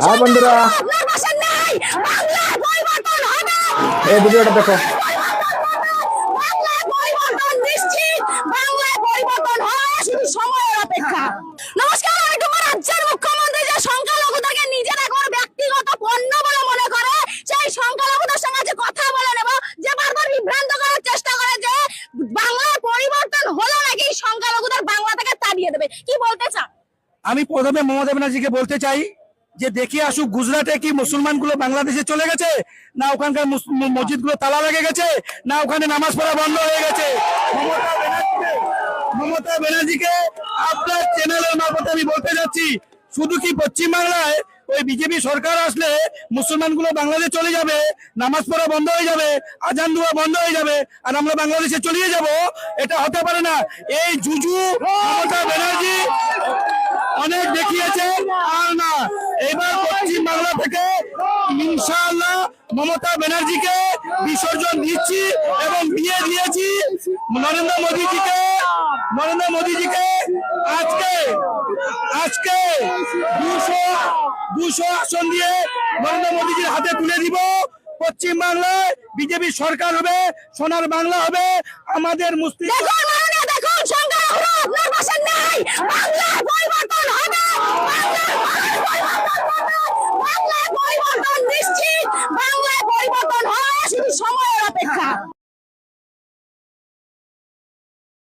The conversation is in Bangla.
আর বন্ধুরা এই ভিডিওটা দেখো। নমস্কার, আমি তোমার রাজ্যের মুখ্যমন্ত্রী যে সংখ্যালঘুদেরকে নিজের এখন ব্যক্তিগত পণ্য বলে মনে করে, সেই সংখ্যালঘুদের সঙ্গে যে কথা বলে নেব, যে বারবার বিভ্রান্ত করার চেষ্টা করে যে বাংলার পরিবর্তন হলো নাকি সংখ্যালঘুদের বাংলা থেকে তাড়িয়ে দেবে, কি বলতে চান? আমি প্রথমে মমতা ব্যানার্জিকে বলতে চাই যে দেখে আসুক গুজরাটে কি মুসলমান গুলো বাংলাদেশে চলে গেছে, না ওখানকার মসজিদ গুলো তালা লেগে গেছে, না ওখানে নামাজ পড়া বন্ধ হয়ে গেছে। মমতা ব্যানার্জিকে আপনার চ্যানেলের মারফতে আমি বলতে যাচ্ছি, শুধু কি পশ্চিমবাংলায় ওই বিজেপি সরকার আসলে মুসলমান গুলো বাংলাদেশে চলে যাবে, নামাজ পড়া বন্ধ হয়ে যাবে, আজান দেওয়া বন্ধ হয়ে যাবে, আর আমরা বাংলাদেশে চলিয়ে যাব? এটা হতে পারে না। এই জুজু মমতা ব্যানার্জি অনেক দেখিয়েছে, আর না, এবার পশ্চিম বাংলা থেকে ইনশাআল্লাহ মমতা ব্যানার্জিকে বিসর্জন দিচ্ছি এবং দিয়ে দিয়েছি নরেন্দ্র মোদীজিকে আজকে 200 আসন দিয়ে নরেন্দ্র মোদীজির হাতে তুলে দিব। পশ্চিম বাংলায় বিজেপি সরকার হবে, সোনার বাংলা হবে। আমাদের মুসলিম দেখুন সংখ্যালঘুরা আপনার পাশে নাই, বাংলা